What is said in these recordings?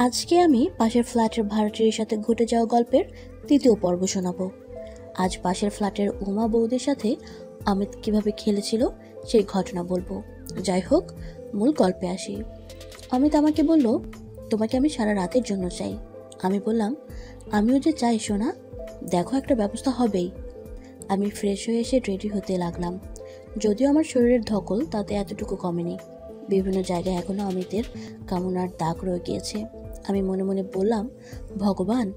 আজকে আমি পাশের ফ্ল্যাটের ভাড়াটির সাথে ঘটে যাওয়া গল্পের তৃতীয় পর্ব শোনাবো। আজ পাশের ফ্ল্যাটের উমা বৌদির সাথে অমিত কিভাবে খেলেছিল সেই ঘটনা বলবো। যাই হোক, মূল গল্পে আসি। অমিত আমাকে বলল, তোমাকে আমি সারা রাতের জন্য চাই। আমি বললাম, আমিও যে চাই সোনা, দেখো একটা ব্যবস্থা হবেই। আমি ফ্রেশ হয়ে এসে রেডি হতে লাগলাম। যদিও আমার শরীরের ধকল তাতে এতটুকু কমেনি। বিভিন্ন জায়গায় এখনো অমিতের কামনার দাগ রয়ে গিয়েছে। আমি মনে মনে বললাম, ভগবান,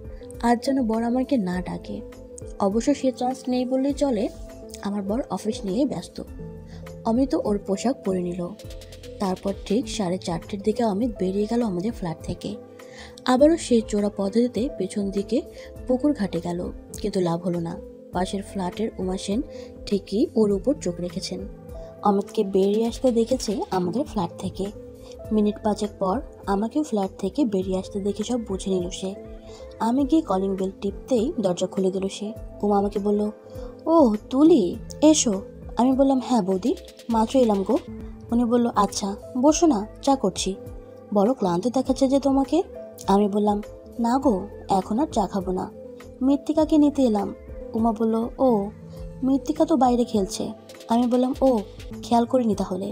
আজ যেন বর আমাকে না ডাকে। অবশ্য সে চান্স নেই বললেই চলে, আমার বর অফিস নিয়ে ব্যস্ত। অমিত ওর পোশাক পরে নিল। তারপর ঠিক 4:30টার দিকে অমিত বেরিয়ে গেল আমাদের ফ্ল্যাট থেকে। আবারও সেই চোরা পদ্ধতিতে পেছন দিকে পুকুর ঘাটে গেল, কিন্তু লাভ হলো না। পাশের ফ্ল্যাটের উমা সেন ঠিকই ওর উপর চোখ রেখেছেন। অমিতকে বেরিয়ে আসতে দেখেছে আমাদের ফ্ল্যাট থেকে। মিনিট 5 পর আমাকেও ফ্ল্যাট থেকে বেরিয়ে আসতে দেখে সব বুঝে নিল সে। আমি গিয়ে কলিং বেল টিপতেই দরজা খুলে দিল সে। উমা আমাকে বলল, ও তুলি, এসো। আমি বললাম, হ্যাঁ বৌদি, মাত্র এলাম গো। উনি বলল, আচ্ছা বসো না, চা করছি। বড় ক্লান্ত দেখাচ্ছে যে তোমাকে। আমি বললাম, না গো, এখন আর চা খাবো না, মৃত্তিকাকে নিতে এলাম। উমা বলল, ও মৃত্তিকা তো বাইরে খেলছে। আমি বললাম, ও খেয়াল করিনি তাহলে।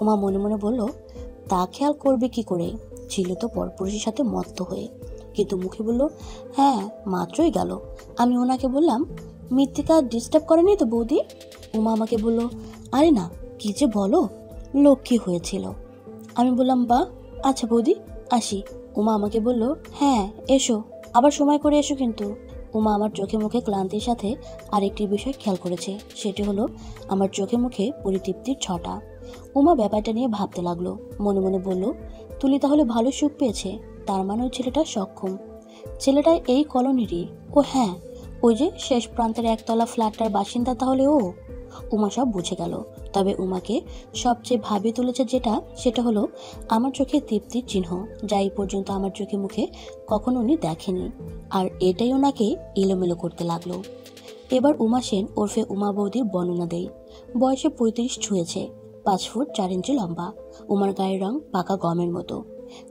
উমা মনে মনে বলল, তা খেয়াল করবে কি করে, ছিল তো পরপুরুষের সাথে মত্ত হয়ে। কিন্তু মুখে বলল, হ্যাঁ মাত্রই গেল। আমি ওনাকে বললাম, মৃত্তিকা ডিস্টার্ব করেনি তো বৌদি? উমা আমাকে বলল, আরে না, কি যে বলো, লক্ষ্মী হয়েছিল। আমি বললাম, বা, আচ্ছা বৌদি, আসি। উমা আমাকে বলল, হ্যাঁ এসো, আবার সময় করে এসো কিন্তু। উমা আমার চোখে মুখে ক্লান্তির সাথে আরেকটি বিষয় খেয়াল করেছে, সেটি হলো আমার চোখে মুখে পরিতৃপ্তির ছটা। উমা ব্যাপারটা নিয়ে ভাবতে লাগলো। মনে মনে বলল, তুলি তাহলে ভালো সুখ পেয়েছে, তার মানে ওই ছেলেটা সক্ষম। ছেলেটা এই কলোনিরই। ও হ্যাঁ, ওই যে শেষ প্রান্তের একতলা ফ্ল্যাটটার বাসিন্দা তাহলে ও। উমা সব বুঝে গেল। তবে উমাকে সবচেয়ে ভাবিয়ে তুলেছে যেটা, সেটা হলো আমার চোখে তৃপ্তির চিহ্ন, যা এই পর্যন্ত আমার চোখে মুখে কখনো উনি দেখেনি। আর এটাই ওনাকে এলোমেলো করতে লাগলো। এবার উমা সেন ওরফে উমা বৌদির বর্ণনা দেই। বয়সে 35 ছুঁয়েছে, 5 ফুট 4 ইঞ্চি লম্বা। উমার গায়ের রং পাকা গমের মতো।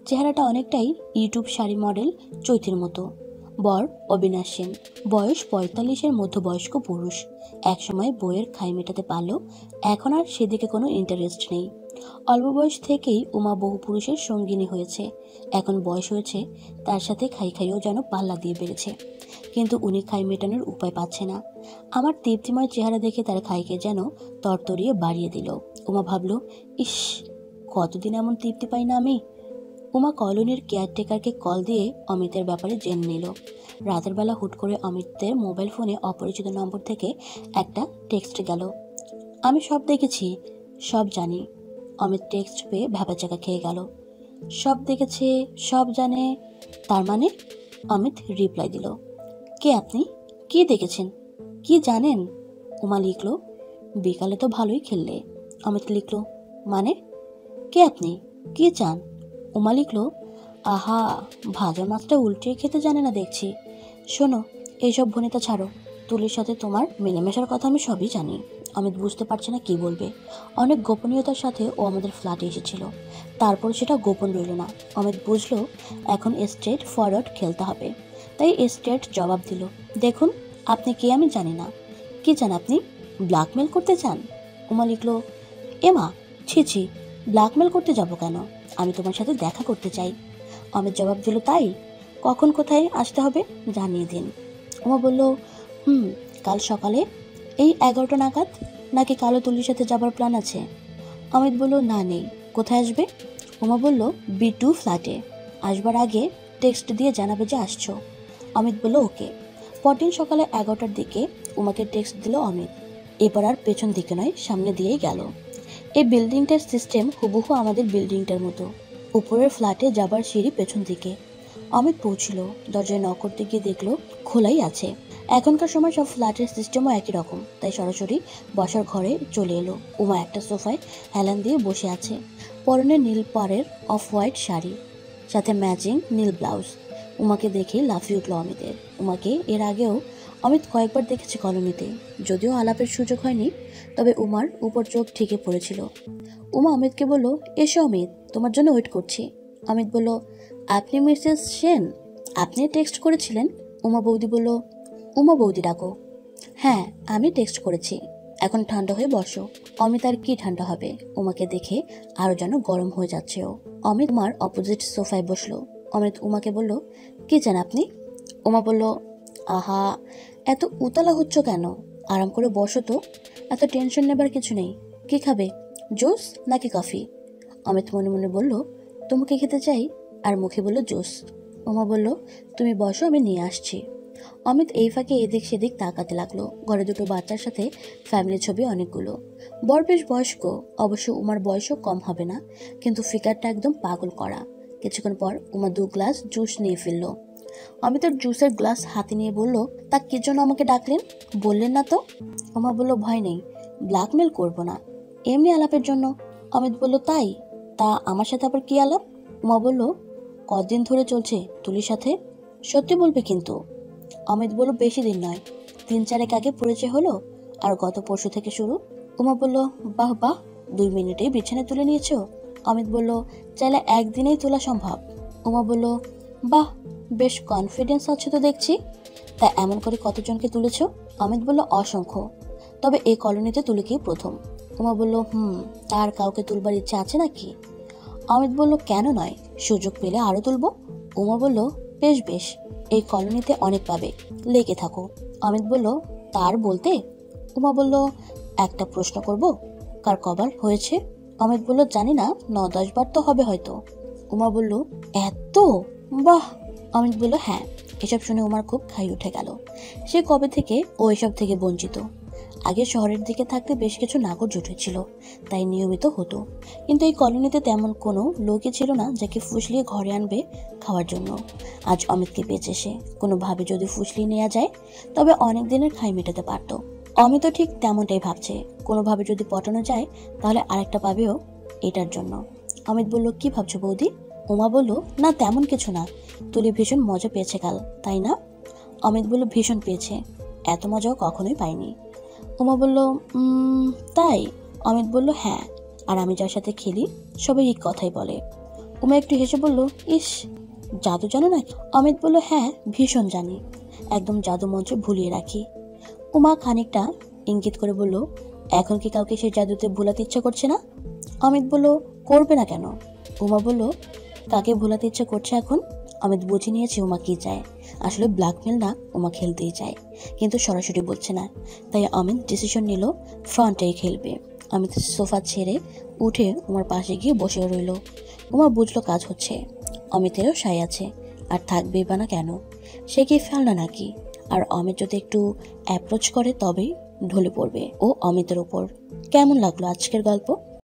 চেহারাটা অনেকটাই ইউটিউব শাড়ি মডেল চৈতির মতো। বর অবিনাশ সেন, বয়স 45-এর মধ্যবয়স্ক পুরুষ। একসময় বইয়ের খাই মেটাতে পারলেও এখন আর সেদিকে কোনো ইন্টারেস্ট নেই। অল্প বয়স থেকেই উমা বহু পুরুষের সঙ্গিনী হয়েছে। এখন বয়স হয়েছে, তার সাথে খাইও যেন পাল্লা দিয়ে বেড়েছে। কিন্তু উনি খাই মেটানোর উপায় পাচ্ছে না। আমার তৃপ্তিময় চেহারা দেখে তার খাইকে যেন তরতরিয়ে বাড়িয়ে দিল। উমা ভাবল, ইস, কতদিন এমন তৃপ্তি পাই না আমি। উমা কলোনির কেয়ারটেকারকে কল দিয়ে অমিতের ব্যাপারে জেনে নিল। রাতের বেলা হুট করে অমিতের মোবাইল ফোনে অপরিচিত নম্বর থেকে একটা টেক্সট গেল। আমি সব দেখেছি, সব জানি। অমিত টেক্সট পেয়ে ভ্যাবাচাকা খেয়ে গেল। সব দেখেছে, সব জানে, তার মানে? অমিত রিপ্লাই দিল, কে আপনি, কি দেখেছেন, কি জানেন? উমা লিখল, বিকালে তো ভালোই খেললে। অমিত লিখল, মানে? কে আপনি, কি চান? উমা লিখল, আহা, ভাজা মাছটা উল্টিয়ে খেতে জানে না দেখছি। শোনো, এইসব ভনিতা ছাড়ো, তুলির সাথে তোমার মেলামেশার কথা আমি সবই জানি। অমিত বুঝতে পারছে না কি বলবে। অনেক গোপনীয়তার সাথে ও আমাদের ফ্ল্যাটে এসেছিল, তারপর সেটা গোপন রইল না। অমিত বুঝলো এখন স্ট্রেট ফরওয়ার্ড খেলতে হবে, তাই স্ট্রেট জবাব দিল, দেখুন, আপনি কে আমি জানি না। কি চান আপনি, ব্ল্যাকমেল করতে চান? উমা লিখল, এমা, ছি ছি, ব্ল্যাকমেল করতে যাব কেন, আমি তোমার সাথে দেখা করতে চাই। অমিত জবাব দিল, তাই? কখন কোথায় আসতে হবে জানিয়ে দিন। উমা বলল, কাল সকালে এই 11টা নাগাদ, নাকি কালো তুলির সাথে যাবার প্ল্যান আছে? অমিত বলল, না নেই। কোথায় আসবে? উমা বলল, B2 ফ্ল্যাটে। আসবার আগে টেক্সট দিয়ে জানাবে যে আসছো। অমিত বলল, ওকে। পরদিন সকালে 11টার দিকে উমাকে টেক্সট দিল অমিত। এবার আর পেছন দিকে নয়, সামনে দিয়েই গেল। এই বিল্ডিংটার সিস্টেম হুবহু আমাদের বিল্ডিংটার মতো। উপরের ফ্ল্যাটে যাবার সিঁড়ি পেছন দিকে। অমিত পৌঁছিল, দরজায় নক করতে গিয়ে দেখলো খোলাই আছে। এখনকার সময় সব ফ্ল্যাটের সিস্টেমও একই রকম, তাই সরাসরি বসার ঘরে চলে এলো। উমা একটা সোফায় হেলান দিয়ে বসে আছে। পরনে নীল পাড়ের অফ হোয়াইট শাড়ি, সাথে ম্যাচিং নীল ব্লাউজ। উমাকে দেখে লাফিয়ে উঠল অমিতের। উমাকে এর আগেও অমিত কয়েকবার দেখেছে কলোনিতে, যদিও আলাপের সুযোগ হয়নি, তবে উমার উপর চোখ ঠিকই পড়েছিল। উমা অমিতকে বলল, এসো অমিত, তোমার জন্য ওয়েট করছি। অমিত বলল, আপনি মিসেস সেন? আপনি টেক্সট করেছিলেন? উমা বৌদি বলল। উমা বৌদি ডাকো। হ্যাঁ, আমি টেক্সট করেছি। এখন ঠান্ডা হয়ে বসো। অমিত আর কি ঠান্ডা হবে, উমাকে দেখে আরো যেন গরম হয়ে যাচ্ছে ও। অমিত উমার অপোজিট সোফায় বসলো। অমিত উমাকে বলল, কি চান আপনি? উমা বলল, আহা, এত উতলা হচ্ছ কেন? আরাম করে বসো তো, এত টেনশন নেবার কিছু নেই। কি খাবে, জুস নাকি কফি? অমিত মনে মনে বলল, তোমাকে খেতে চাই, আর মুখে বলল জুস। উমা বলল, তুমি বসো, আমি নিয়ে আসছি। অমিত এই ফাঁকে এদিক সেদিক তাকাতে লাগলো। ঘরে দুটো বাচ্চার সাথে ফ্যামিলি ছবি অনেকগুলো। বর বেশ বয়স্ক, অবশ্য উমার বয়সও কম হবে না, কিন্তু ফিগারটা একদম পাগল করা। কিছুক্ষণ পর উমা 2 গ্লাস জুস নিয়ে ফেললো। অমিত জুসের গ্লাস হাতে নিয়ে বলল, তা কি জন্য আমাকে ডাকলেন, বললেন না তো? উমা বলল, ভয় নেই, ব্ল্যাকমেল করব না, এমনি আলাপের জন্য। অমিত বলল, তাই? তা আমার সাথে আবার কি আলাপ? উমা বলল, কদিন ধরে চলছে তুলির সাথে? সত্যি বলবে কিন্তু। অমিত বলল, বেশি দিন নয়, 3-4 আগে পরিচয় হলো, আর গত পরশু থেকে শুরু। উমা বলল, বাহ বাহ, 2 মিনিটেই বিছানায় তুলে নিয়েছো? অমিত বলল, চাইলে একদিনেই তোলা সম্ভব। উমা বলল, বাহ, বেশ কনফিডেন্স আছে তো দেখছি। তা এমন করে কতজনকে তুলেছ? অমিত বলল, অসংখ্য, তবে এই কলোনিতে তুলিকেই প্রথম। উমা বলল, তার কাউকে তুলবার ইচ্ছা আছে নাকি? অমিত বলল, কেন নয়, সুযোগ পেলে আরো তুলব। উমা বলল, বেশ বেশ, এই কলোনিতে অনেক পাবে, লেগে থাকো। অমিত বলল, তার বলতে? উমা বলল, একটা প্রশ্ন করব, কার কবার হয়েছে? অমিত বলল, জানি না, 9-10 বার তো হবে হয়তো। উমা বলল, এত? বাহ। অমিত বলল, হ্যাঁ। এসব শুনে উমার খুব খাই উঠে গেল। সে কবে থেকে ও এসব থেকে বঞ্চিত। আগে শহরের দিকে থাকতে বেশ কিছু নাগর জুটেছিল, তাই নিয়মিত হতো, কিন্তু এই কলোনিতে তেমন কোনো লোকই ছিল না যাকে ফুসলিয়ে ঘরে আনবে খাওয়ার জন্য। আজ অমিতকে পেয়েছে সে, কোনোভাবে যদি ফুসলিয়ে নেওয়া যায় তবে অনেক দিনের খাই মেটাতে পারত। অমিতও ঠিক তেমনটাই ভাবছে, কোনোভাবে যদি পটানো যায় তাহলে আরেকটা পাবেও এটার জন্য। অমিত বলল, কি ভাবছো বৌদি? উমা বলল, না তেমন কিছু না, তুলি ভীষণ মজা পেয়েছে কাল, তাই না? অমিত বলল, ভীষণ পেয়েছে, এত মজাও কখনোই পাইনি। উমা বলল, তাই? অমিত বলল, হ্যাঁ, আর আমি যার সাথে খেলি সবাই এই কথাই বলে। উমা একটু হেসে বলল, ইস, জাদু জানো না? অমিত বলল, হ্যাঁ, ভীষণ জানি, একদম জাদু মন্ত্রে ভুলিয়ে রাখি। উমা খানিকটা ইঙ্গিত করে বলল, এখন কি কাউকে সেই জাদুতে ভুলাতে ইচ্ছা করছে না? অমিত বলল, করবে না কেন? উমা বলল, কাকে ভুলাতে ইচ্ছা করছে এখন? অমিত বুঝে নিয়েছে উমা কি চায়। আসলে ব্ল্যাকমেল না, উমা খেলতেই চায়, কিন্তু সরাসরি বলছে না। তাই অমিত ডিসিশন নিল ফ্রন্টেই খেলবে। অমিত সোফা ছেড়ে উঠে উমার পাশে গিয়ে বসে রইল। উমা বুঝলো কাজ হচ্ছে। অমিতেরও সাই আছে, আর থাকবেই বা না কেন? সে কি ফেলনা নাকি? আর অমিত যদি একটু অ্যাপ্রোচ করে তবেই ঢলে পড়বে ও অমিতের ওপর। কেমন লাগলো আজকের গল্প?